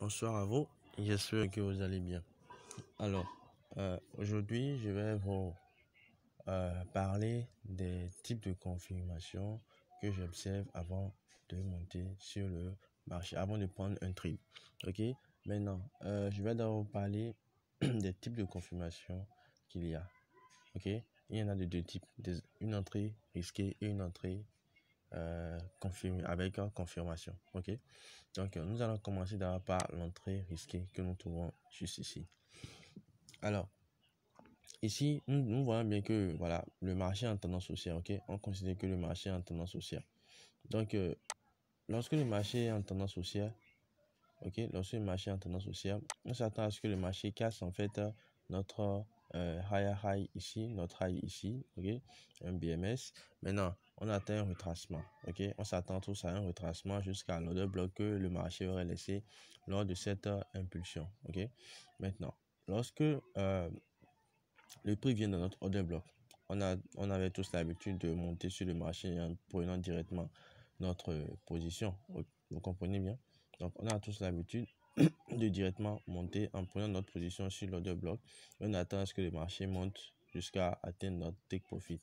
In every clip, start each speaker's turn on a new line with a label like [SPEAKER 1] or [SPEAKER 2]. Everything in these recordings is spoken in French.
[SPEAKER 1] Bonsoir à vous, j'espère que vous allez bien. Alors, aujourd'hui, je vais vous parler des types de confirmation que j'observe avant de monter sur le marché, avant de prendre un trade. Ok, maintenant, je vais d'abord vous parler des types de confirmation qu'il y a. Ok, il y en a de deux types, une entrée risquée et une entrée confirmée avec confirmation. Ok. Donc, nous allons commencer d'abord par l'entrée risquée que nous trouvons juste ici. Alors, ici, nous voyons bien que voilà, le marché est en tendance haussière. Ok, on considère que le marché est en tendance haussière. Donc, lorsque le marché est en tendance haussière, lorsque le marché est en tendance haussière, on s'attend à ce que le marché casse en fait notre higher high ici, notre high ici, un BMS. Maintenant, on atteint un retracement, on s'attend tous à un retracement jusqu'à l'order bloc que le marché aurait laissé lors de cette impulsion, Maintenant, lorsque le prix vient de notre order bloc, on avait tous l'habitude de monter sur le marché en prenant directement notre position, vous comprenez bien? Donc, on a tous l'habitude de directement monter en prenant notre position sur l'order bloc. On attend à ce que le marché monte jusqu'à atteindre notre take profit.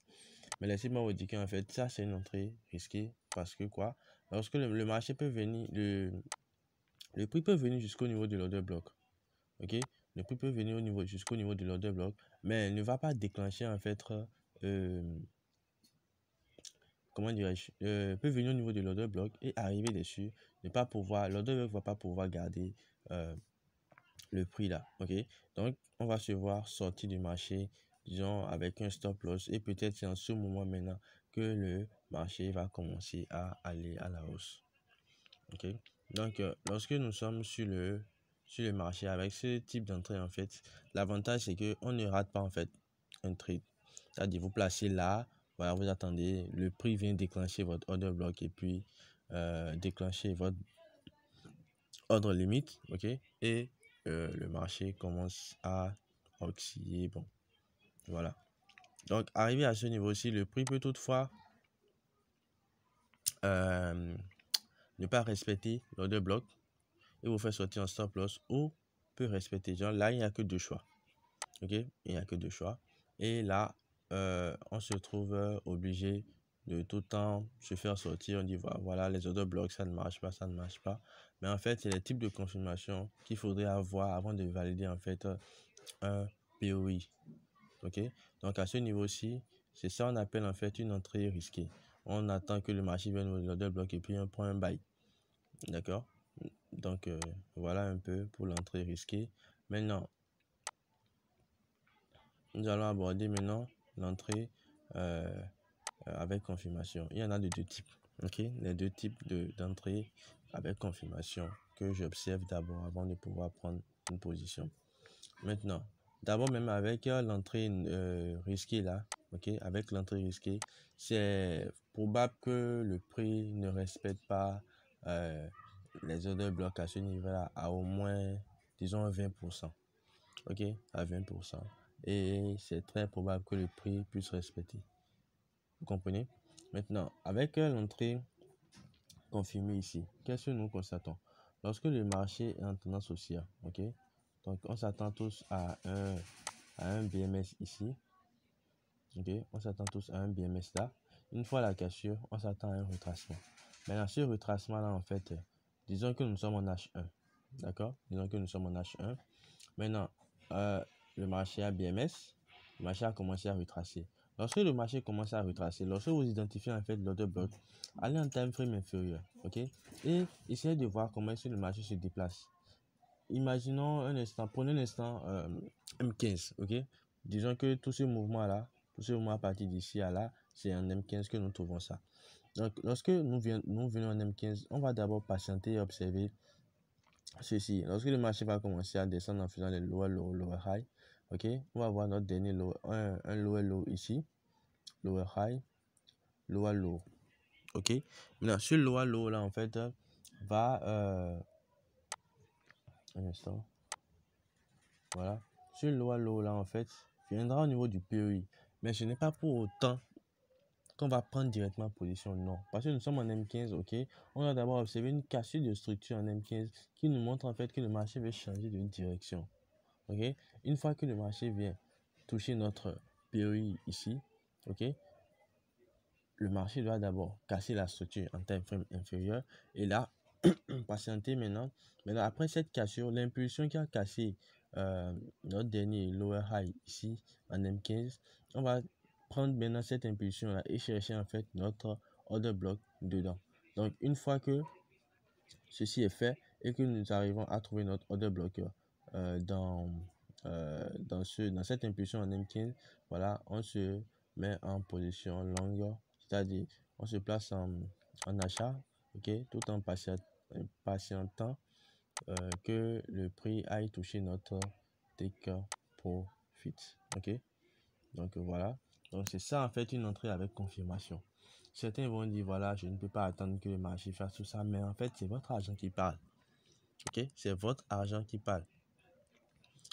[SPEAKER 1] Mais laissez-moi vous dire qu'en fait, ça, c'est une entrée risquée parce que quoi? Lorsque le marché peut venir, le prix peut venir jusqu'au niveau de l'order bloc. Le prix peut venir jusqu'au niveau de l'order bloc, mais elle ne va pas déclencher en fait comment dirais-je, peut venir au niveau de l'order bloc et arriver dessus, ne pas pouvoir, l'order bloc va pas pouvoir garder le prix là, Donc, on va se voir sortir du marché, disons, avec un stop loss et peut-être c'est en ce moment maintenant que le marché va commencer à aller à la hausse, Donc, lorsque nous sommes sur le marché avec ce type d'entrée, en fait, l'avantage c'est que on ne rate pas en fait un trade. C'est-à-dire vous placez là, voilà, vous attendez, le prix vient déclencher votre order block et puis déclencher votre ordre limite, et le marché commence à osciller, bon, voilà. Donc, arrivé à ce niveau-ci, le prix peut toutefois ne pas respecter l'order block et vous faire sortir en stop loss ou peut respecter. Genre là, il n'y a que deux choix. Il n'y a que deux choix. Et là, on se trouve obligé de tout le temps se faire sortir. On dit voilà, les order blocks, ça ne marche pas, ça ne marche pas. Mais en fait, c'est les types de confirmation qu'il faudrait avoir avant de valider en fait un POI. Donc à ce niveau-ci, c'est ça on appelle en fait une entrée risquée. On attend que le marché vienne au order block et puis on prend un buy. D'accord? Donc, voilà un peu pour l'entrée risquée. Maintenant, nous allons aborder maintenant l'entrée avec confirmation. Il y en a de deux types. Les deux types d'entrée avec confirmation que j'observe d'abord avant de pouvoir prendre une position. Maintenant, d'abord même avec l'entrée risquée là, avec l'entrée risquée, c'est probable que le prix ne respecte pas les order blocs à ce niveau-là à au moins, disons, 20%. À 20%. Et c'est très probable que le prix puisse respecter. Vous comprenez? Maintenant, avec l'entrée confirmée ici, qu'est-ce que nous constatons? Lorsque le marché est en tendance haussière, donc on s'attend tous à un BMS ici. On s'attend tous à un BMS là. Une fois la cassure, on s'attend à un retracement. Maintenant, ce retracement là, en fait, disons que nous sommes en H1. D'accord? Disons que nous sommes en H1. Maintenant, le marché a BMS, le marché a commencé à retracer. Lorsque le marché commence à retracer, lorsque vous identifiez en fait l'order block, allez en time frame inférieur, et essayez de voir comment est-ce que le marché se déplace. Imaginons un instant, prenez un instant M15, Disons que tout ce mouvement là, à partir d'ici à là, c'est en M15 que nous trouvons ça. Donc, lorsque nous venons en M15, on va d'abord patienter et observer ceci. Lorsque le marché va commencer à descendre en faisant les lower low, lower high, on va voir notre dernier low, un lower low ici, lower high, lower low, Maintenant, ce lower low là, en fait, va un instant, voilà, ce lower low là, en fait, viendra au niveau du POI, mais ce n'est pas pour autant qu'on va prendre directement position? Non. Parce que nous sommes en M15, ok? On va d'abord observer une cassure de structure en M15 qui nous montre en fait que le marché veut changer de direction. Ok? Une fois que le marché vient toucher notre POI ici, ok? Le marché doit d'abord casser la structure en time frame inférieur et là, patienter maintenant. Maintenant, après cette cassure, l'impulsion qui a cassé notre dernier lower high ici en M15, on va prendre maintenant cette impulsion là et chercher en fait notre order block dedans. Donc, une fois que ceci est fait et que nous arrivons à trouver notre order blocker dans cette impulsion en M15, voilà, on se met en position longue, c'est-à-dire on se place en achat, ok, tout en patientant que le prix aille toucher notre take profit, ok. Donc voilà, donc c'est ça en fait une entrée avec confirmation. Certains vont dire voilà, je ne peux pas attendre que le marché fasse tout ça, mais en fait c'est votre argent qui parle, ok, c'est votre argent qui parle.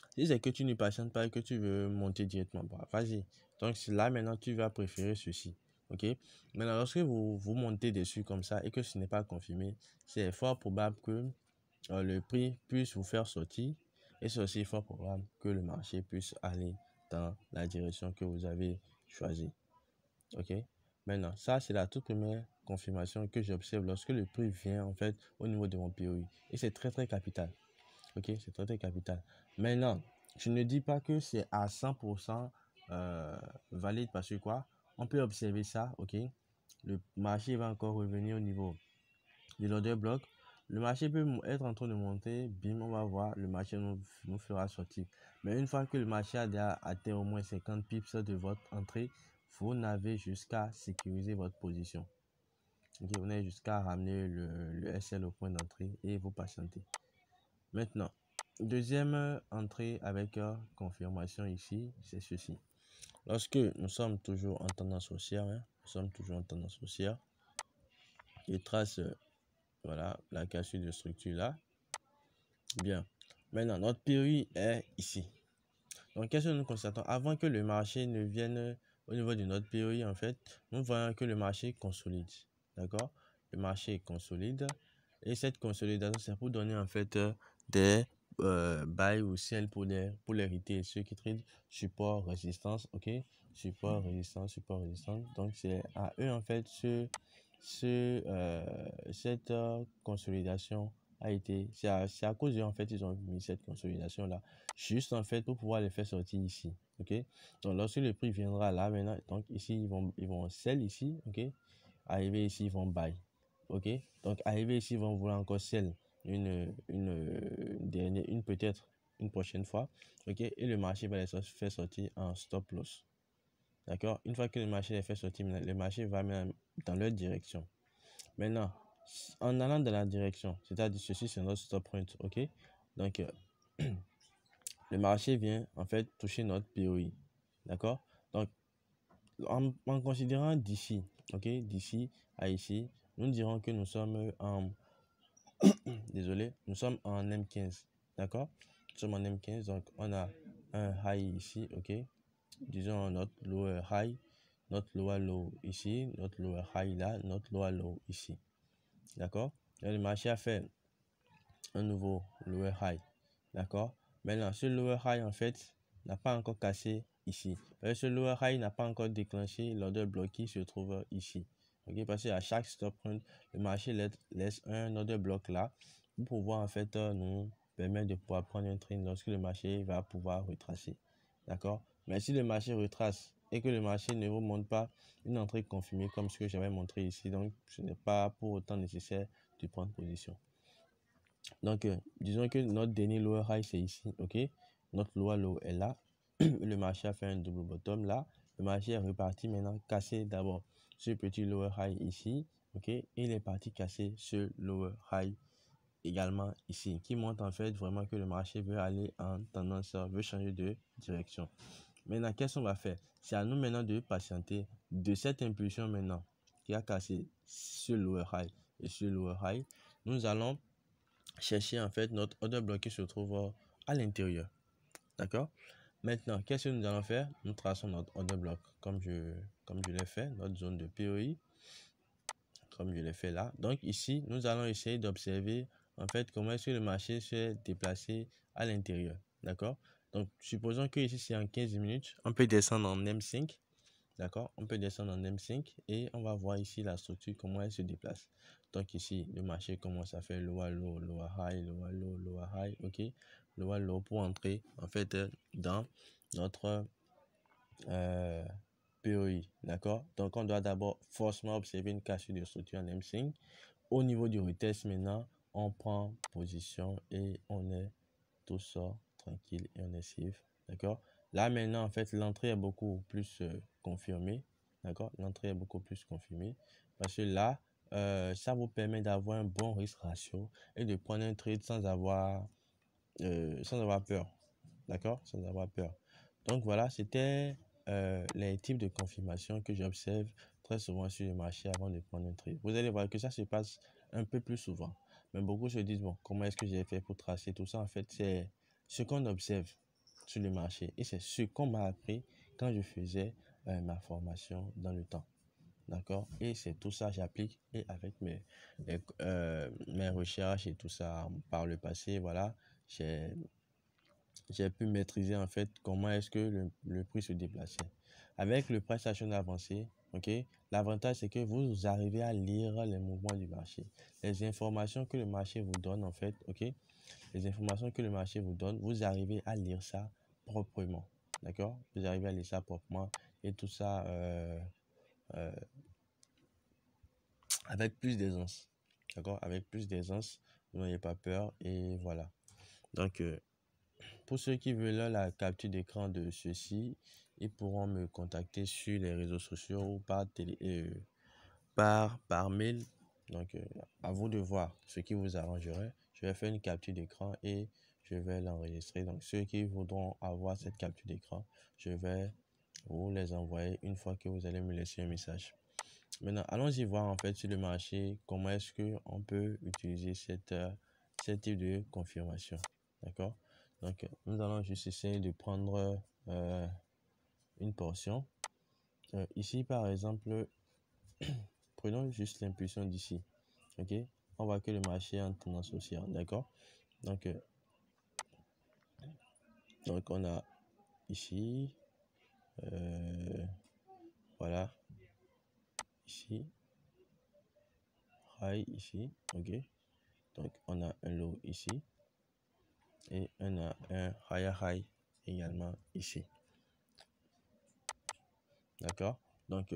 [SPEAKER 1] Si c'est que tu ne patientes pas et que tu veux monter directement, bah, vas-y. Donc là maintenant tu vas préférer ceci, ok. Maintenant lorsque vous montez dessus comme ça et que ce n'est pas confirmé, c'est fort probable que le prix puisse vous faire sortir et c'est aussi fort probable que le marché puisse aller dans la direction que vous avez choisie, ok. Maintenant ça c'est la toute première confirmation que j'observe lorsque le prix vient en fait au niveau de mon POI et c'est très capital, ok, c'est très capital. Maintenant je ne dis pas que c'est à 100% valide parce que quoi, on peut observer ça, ok. Le marché va encore revenir au niveau de l'order bloc. Le marché peut être en train de monter, bim, on va voir, le marché nous fera sortir. Mais une fois que le marché a déjà atteint au moins 50 pips de votre entrée, vous n'avez jusqu'à sécuriser votre position. Okay, on est jusqu'à ramener le SL au point d'entrée et vous patientez. Maintenant, deuxième entrée avec confirmation ici, c'est ceci. Lorsque nous sommes toujours en tendance haussière, je trace voilà la cassure de structure là. Bien. Maintenant, notre POI est ici. Donc, qu'est-ce que nous constatons? Avant que le marché ne vienne au niveau de notre POI, en fait, nous voyons que le marché consolide. D'accord? Le marché consolide. Et cette consolidation, c'est pour donner en fait des buy ou sell pour les retail, ceux qui trade support, résistance, ok? Support, résistance, support, résistance. Donc, c'est à eux en fait cette consolidation a été, c'est à cause d'eux en fait ils ont mis cette consolidation là juste en fait pour pouvoir les faire sortir ici, ok. Donc lorsque le prix viendra là maintenant, donc ici ils vont sell ici, ok. Arriver ici ils vont buy, ok. Donc arriver ici ils vont vouloir encore sell une dernière, peut-être une prochaine fois, ok. Et le marché va les faire sortir en stop loss, d'accord. Une fois que le marché les fait sortir, le marché va même dans leur direction. Maintenant, en allant dans la direction, c'est-à-dire ceci c'est notre stop point, ok. Donc le marché vient en fait toucher notre POI, d'accord. Donc en considérant d'ici, ok, d'ici à ici, nous dirons que nous sommes en désolé, nous sommes en M15, d'accord. Nous sommes en M15, donc on a un high ici, ok. Disons notre lower high, notre lower low ici, notre lower high là, notre lower low ici, d'accord. Le marché a fait un nouveau lower high, d'accord. Maintenant ce lower high en fait n'a pas encore cassé ici, ce lower high n'a pas encore déclenché l'order block qui se trouve ici, ok. Parce qu'à chaque stop point le marché laisse un order block là pour pouvoir en fait nous permettre de pouvoir prendre un train lorsque le marché va pouvoir retracer, d'accord. Mais si le marché retrace et que le marché ne vous montre pas une entrée confirmée comme ce que j'avais montré ici, donc ce n'est pas pour autant nécessaire de prendre position. Donc disons que notre dernier lower high c'est ici, ok. Notre lower low est là. Le marché a fait un double bottom là, le marché est reparti maintenant casser d'abord ce petit lower high ici, ok. Et il est parti casser ce lower high également ici, qui montre en fait vraiment que le marché veut aller en tendance, veut changer de direction. Maintenant, qu'est-ce qu'on va faire? C'est à nous maintenant de patienter de cette impulsion maintenant qui a cassé ce lower high et ce lower high. Nous allons chercher en fait notre order block qui se trouve à l'intérieur, d'accord. Maintenant, qu'est-ce que nous allons faire? Nous traçons notre order block comme je l'ai fait, notre zone de POI, comme je l'ai fait là. Donc ici, nous allons essayer d'observer en fait comment est-ce que le marché s'est déplacé à l'intérieur. D'accord? Donc, supposons que ici c'est en 15 minutes, on peut descendre en M5. D'accord? On peut descendre en M5 et on va voir ici la structure, comment elle se déplace. Donc ici, le marché commence à faire lower low, lower high, lower low, lower high, ok? Lower low pour entrer en fait dans notre POI, d'accord? Donc on doit d'abord forcément observer une cassure de structure en M5. Au niveau du retest maintenant, on prend position et on est tout ça tranquille et on est safe, d'accord? Là maintenant en fait l'entrée est beaucoup plus confirmée, d'accord? L'entrée est beaucoup plus confirmée parce que là ça vous permet d'avoir un bon risque ratio et de prendre un trade sans avoir peur, d'accord? Sans avoir peur. Donc voilà, c'était les types de confirmation que j'observe très souvent sur le marché avant de prendre un trade. Vous allez voir que ça se passe un peu plus souvent. Mais beaucoup se disent, bon, comment est-ce que j'ai fait pour tracer tout ça? En fait, c'est ce qu'on observe sur le marché. Et c'est ce qu'on m'a appris quand je faisais ma formation dans le temps. D'accord? Et c'est tout ça j'applique et avec mes recherches et tout ça par le passé, voilà, j'ai pu maîtriser en fait comment est-ce que le prix se déplaçait. Avec le price action avancé, ok, l'avantage c'est que vous arrivez à lire les mouvements du marché. Les informations que le marché vous donne en fait, ok, les informations que le marché vous donne, vous arrivez à lire ça proprement. D'accord? Vous arrivez à lire ça proprement et tout ça avec plus d'aisance. D'accord? Avec plus d'aisance, vous n'ayez pas peur et voilà. Donc, pour ceux qui veulent la capture d'écran de ceci, ils pourront me contacter sur les réseaux sociaux ou par mail. Donc, à vous de voir ce qui vous arrangerait. Je vais faire une capture d'écran et je vais l'enregistrer. Donc, ceux qui voudront avoir cette capture d'écran, je vais vous les envoyer une fois que vous allez me laisser un message. Maintenant, allons-y voir en fait sur le marché comment est-ce qu'on peut utiliser ce type de confirmation. D'accord? Donc, nous allons juste essayer de prendre une portion. Ici, par exemple, prenons juste l'impulsion d'ici. Ok? On voit que le marché est en tendance haussière. D'accord? Donc, on a ici, voilà, ici, high ici. Ok? Donc, on a un low ici. Et on a un higher high également ici. D'accord? Donc,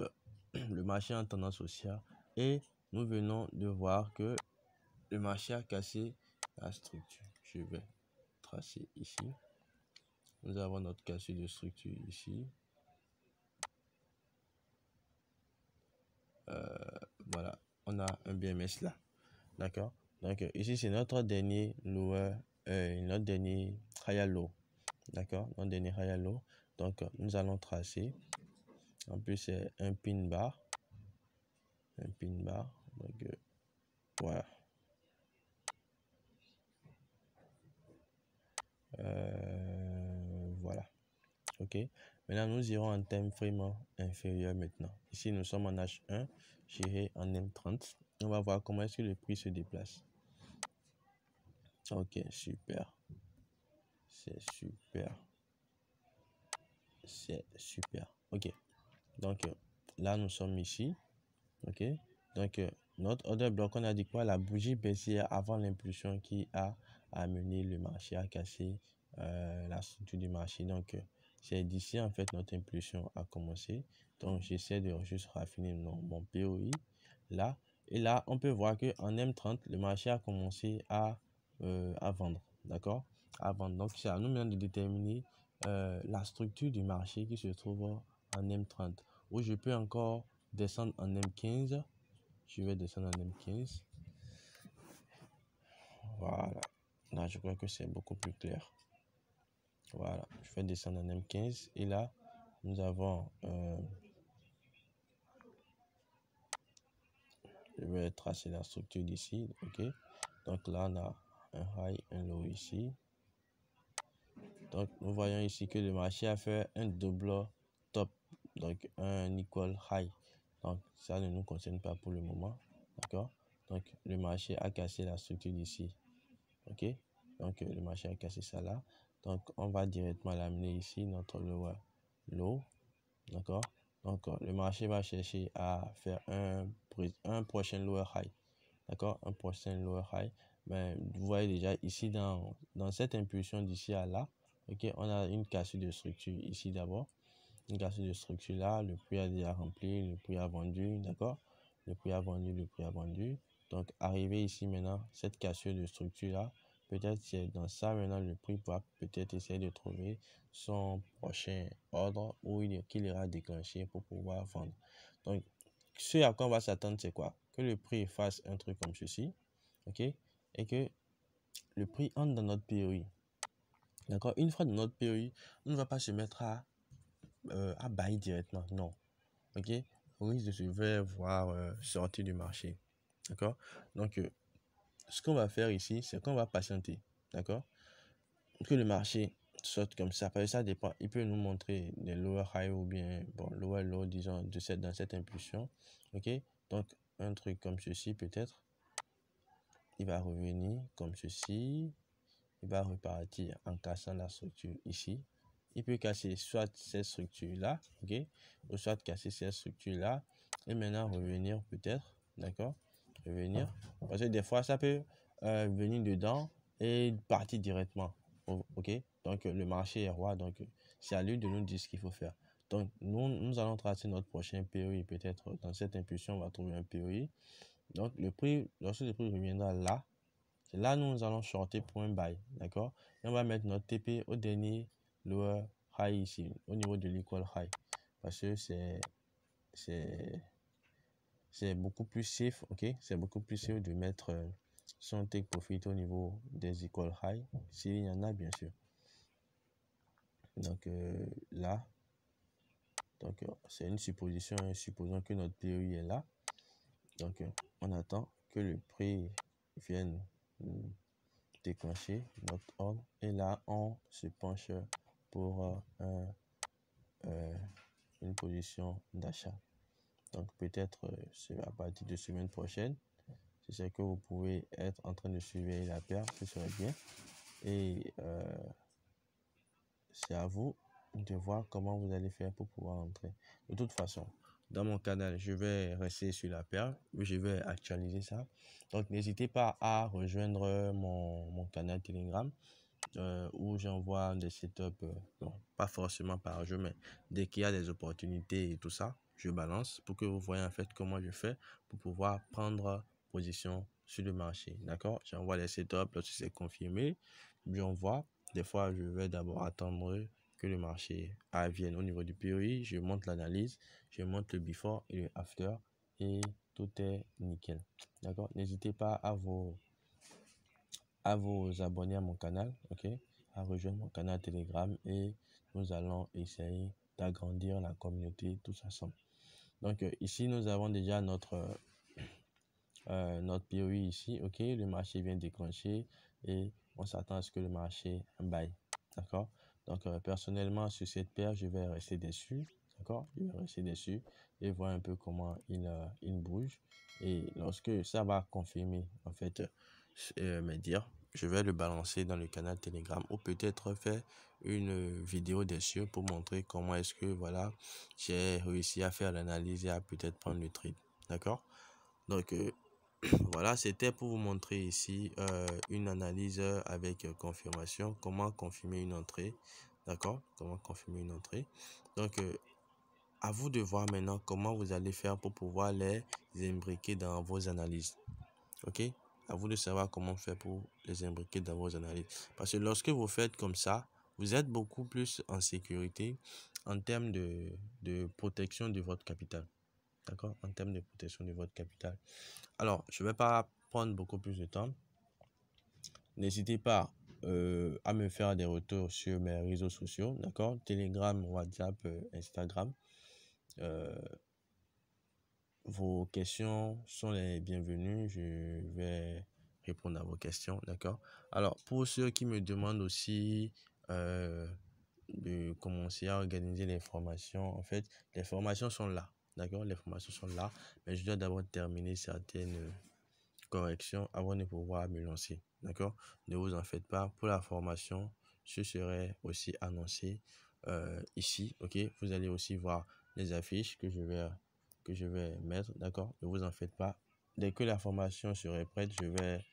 [SPEAKER 1] le marché est en tendance haussière et nous venons de voir que le marché a cassé la structure. Je vais tracer ici. Nous avons notre cassure de structure ici. Voilà, on a un BMS là. D'accord? Donc, ici, c'est notre dernier lower, notre dernier higher low. D'accord? Notre dernier higher low. Donc, nous allons tracer. En plus, c'est un pin bar. Un pin bar. Donc, voilà. Voilà. Ok. Maintenant, nous irons en time frame inférieur maintenant. Ici, nous sommes en H1. J'irai en M30. On va voir comment est-ce que le prix se déplace. Ok, super. C'est super. C'est super. Ok. Donc, là, nous sommes ici. Ok. Donc, notre order block, on a dit quoi? La bougie baissière avant l'impulsion qui a amené le marché à casser la structure du marché. Donc, c'est d'ici, en fait, notre impulsion a commencé. Donc, j'essaie de juste raffiner mon POI là. Et là, on peut voir qu'en M30, le marché a commencé à vendre. D'accord? À vendre. Donc, c'est à nous maintenant de déterminer la structure du marché qui se trouve en M30. Où je peux encore descendre en M15. Je vais descendre en M15. Voilà. Là, je crois que c'est beaucoup plus clair. Voilà. Je vais descendre en M15. Et là, nous avons... je vais tracer la structure d'ici. OK. Donc là, on a un high, un low ici. Donc, nous voyons ici que le marché a fait un double top, donc un equal high. Donc, ça ne nous concerne pas pour le moment, d'accord? Donc, le marché a cassé la structure d'ici, ok? Donc, le marché a cassé ça là. Donc, on va directement l'amener ici, notre lower low, d'accord? Donc, le marché va chercher à faire un prochain lower high, d'accord? Un prochain lower high. Mais vous voyez déjà ici dans cette impulsion d'ici à là, ok, on a une cassure de structure ici d'abord. Une cassure de structure là, le prix a déjà rempli, le prix a vendu, d'accord? Le prix a vendu, le prix a vendu. Donc, arrivé ici maintenant, cette cassure de structure là, peut-être c'est dans ça maintenant le prix va peut-être essayer de trouver son prochain ordre qu'il ira déclencher pour pouvoir vendre. Donc, ce à quoi on va s'attendre, c'est quoi? Que le prix fasse un truc comme ceci, ok? Et que le prix entre dans notre POI. D'accord? Une fois dans notre POI, on ne va pas se mettre à buy directement. Non. Ok? On risque de se voir sortir du marché. D'accord? Donc, ce qu'on va faire ici, c'est qu'on va patienter. D'accord? Que le marché sorte comme ça. Parce que ça dépend. Il peut nous montrer des lower high ou bien, bon, lower low, disons, dans cette impulsion. Ok? Donc, un truc comme ceci, peut-être. Il va revenir comme ceci. Il va repartir en cassant la structure ici. Il peut casser soit cette structure-là, ok, ou soit casser cette structure-là, et maintenant revenir peut-être, d'accord, revenir, parce que des fois, ça peut venir dedans et partir directement, ok, donc le marché est roi, donc c'est à lui de nous dire ce qu'il faut faire. Donc, nous allons tracer notre prochain POI, peut-être dans cette impulsion, on va trouver un POI. Donc, le prix, lorsque le prix reviendra là, c'est là nous allons shorter pour un buy, d'accord? Et on va mettre notre TP au dernier lower high ici, au niveau de l'equal high, parce que c'est beaucoup plus safe, ok? C'est beaucoup plus safe de mettre son take profit au niveau des equal high, s'il y en a bien sûr. Donc là, donc c'est une supposition, supposons que notre POI est là. Donc on attend que le prix vienne déclencher notre ordre et là on se penche pour une position d'achat. Donc peut-être c'est à partir de semaine prochaine, si c'est que vous pouvez être en train de surveiller la paire, ce serait bien. Et c'est à vous de voir comment vous allez faire pour pouvoir entrer. De toute façon, dans mon canal, je vais rester sur la perle, je vais actualiser ça. Donc n'hésitez pas à rejoindre mon canal Telegram où j'envoie des setups, bon, pas forcément par jour, mais dès qu'il y a des opportunités et tout ça, je balance pour que vous voyez en fait comment je fais pour pouvoir prendre position sur le marché. D'accord? J'envoie les setups lorsque c'est confirmé, j'envoie. Des fois, je vais d'abord attendre que le marché vienne au niveau du POI, je monte l'analyse, je monte le before et le after et tout est nickel. D'accord? N'hésitez pas à vous abonner à mon canal, ok, à rejoindre mon canal Telegram et nous allons essayer d'agrandir la communauté tous ensemble. Donc ici nous avons déjà notre POI ici, ok, le marché vient déclencher et on s'attend à ce que le marché buy, d'accord. Donc personnellement sur cette paire je vais rester dessus, d'accord, je vais rester dessus et voir un peu comment il bouge et lorsque ça va confirmer en fait me dire, je vais le balancer dans le canal Telegram ou peut-être faire une vidéo dessus pour montrer comment est-ce que voilà j'ai réussi à faire l'analyse et à peut-être prendre le trade, d'accord. Donc voilà, c'était pour vous montrer ici une analyse avec confirmation, comment confirmer une entrée, d'accord, comment confirmer une entrée. Donc à vous de voir maintenant comment vous allez faire pour pouvoir les imbriquer dans vos analyses, ok. À vous de savoir comment faire pour les imbriquer dans vos analyses, parce que lorsque vous faites comme ça, vous êtes beaucoup plus en sécurité en termes de protection de votre capital, d'accord, en termes de protection de votre capital. Alors, je ne vais pas prendre beaucoup plus de temps. N'hésitez pas à me faire des retours sur mes réseaux sociaux, d'accord? Telegram, WhatsApp, Instagram. Vos questions sont les bienvenues. Je vais répondre à vos questions, d'accord? Alors, pour ceux qui me demandent aussi de commencer à organiser les formations. En fait, les formations sont là, d'accord? Les formations sont là, mais je dois d'abord terminer certaines corrections avant de pouvoir me lancer, d'accord? Ne vous en faites pas. Pour la formation, ce serait aussi annoncé ici, ok? Vous allez aussi voir les affiches que je vais mettre, d'accord? Ne vous en faites pas. Dès que la formation serait prête, je vais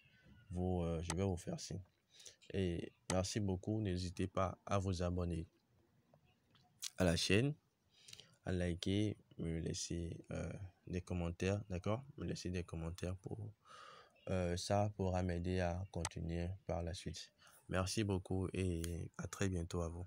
[SPEAKER 1] vous faire signe. Et merci beaucoup. N'hésitez pas à vous abonner à la chaîne, à liker, me laisser des commentaires, d'accord? Me laisser des commentaires pour ça pourra m'aider à continuer par la suite. Merci beaucoup et à très bientôt à vous.